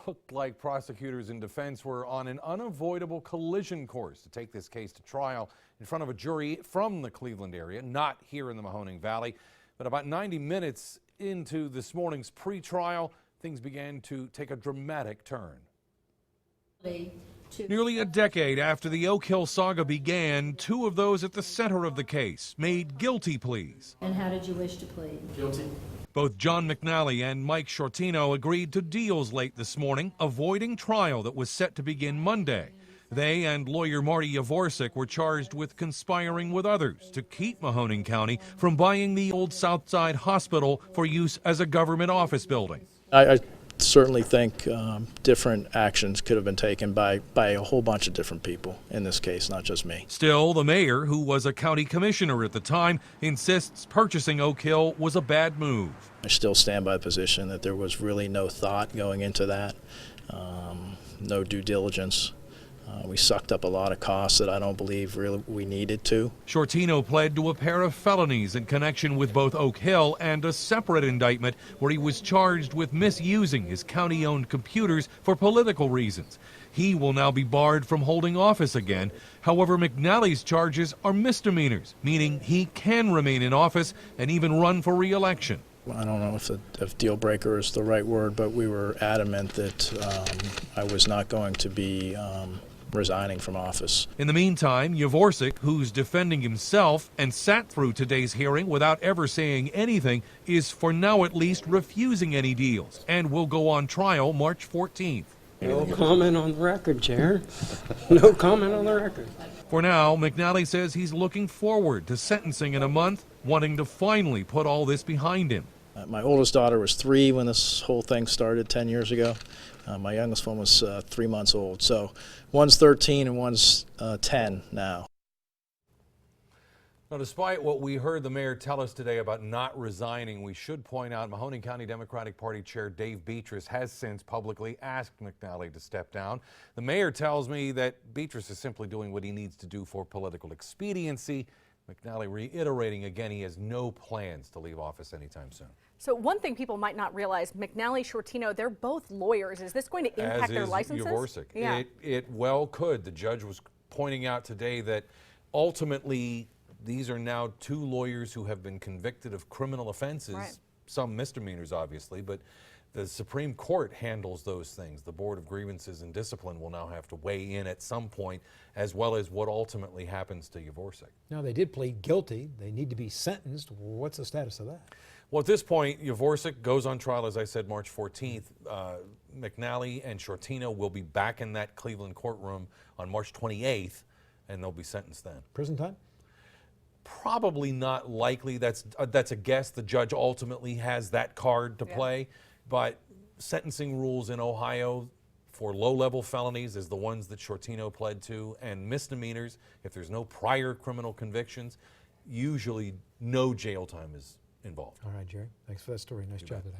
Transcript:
looked like prosecutors and defense were on an unavoidable collision course to take this case to trial in front of a jury from the Cleveland area, not here in the Mahoning Valley. But about 90 minutes into this morning's pretrial, things began to take a dramatic turn. Nearly a decade after the Oakhill saga began, two of those at the center of the case made guilty pleas. And how did you wish to plead? Guilty. Both John McNally and Mike Shortino agreed to deals late this morning, avoiding trial that was set to begin Monday. They and lawyer Marty Yavorsek were charged with conspiring with others to keep Mahoning County from buying the old Southside Hospital for use as a government office building. I certainly think different actions could have been taken by a whole bunch of different people in this case, not just me. Still, the mayor, who was a county commissioner at the time, insists purchasing Oakhill was a bad move. I still stand by the position that there was really no thought going into that, no due diligence. We sucked up a lot of costs that I don't believe really we needed to. Shortino pled to a pair of felonies in connection with both Oakhill and a separate indictment where he was charged with misusing his county-owned computers for political reasons. He will now be barred from holding office again. However, McNally's charges are misdemeanors, meaning he can remain in office and even run for re-election. I don't know if deal breaker is the right word, but we were adamant that I was not going to be resigning from office. In the meantime, Yavorsek, who's defending himself and sat through today's hearing without ever saying anything, is for now at least refusing any deals and will go on trial March 14th. No comment on the record, Chair. No comment on the record. For now, McNally says he's looking forward to sentencing in a month, wanting to finally put all this behind him. My oldest daughter was 3 when this whole thing started 10 years ago. My youngest one was 3 months old. So one's 13 and one's 10 now. Now, despite what we heard the mayor tell us today about not resigning, we should point out Mahoning County Democratic Party Chair Dave Beatrice has since publicly asked McNally to step down. The mayor tells me that Beatrice is simply doing what he needs to do for political expediency. McNally reiterating again he has no plans to leave office anytime soon. So one thing people might not realize, McNally, Shortino, they're both lawyers. Is this going to impact their licenses? Yavorsek. Yeah. It well could. The judge was pointing out today that ultimately these are now two lawyers who have been convicted of criminal offenses, right. Some misdemeanors obviously, but the Supreme Court handles those things. The Board of Grievances and Discipline will now have to weigh in at some point, as well as what ultimately happens to Yavorsek. Now, they did plead guilty. They need to be sentenced. What's the status of that? Well, at this point, Yavorsek goes on trial, as I said, March 14th. McNally and Shortino will be back in that Cleveland courtroom on March 28th, and they'll be sentenced then. Prison time? Probably not likely. That's a guess. The judge ultimately has that card to play. But sentencing rules in Ohio for low-level felonies is the ones that Shortino pled to, and misdemeanors, if there's no prior criminal convictions, usually no jail time is involved. All right, Jerry. Thanks for that story. Nice job today.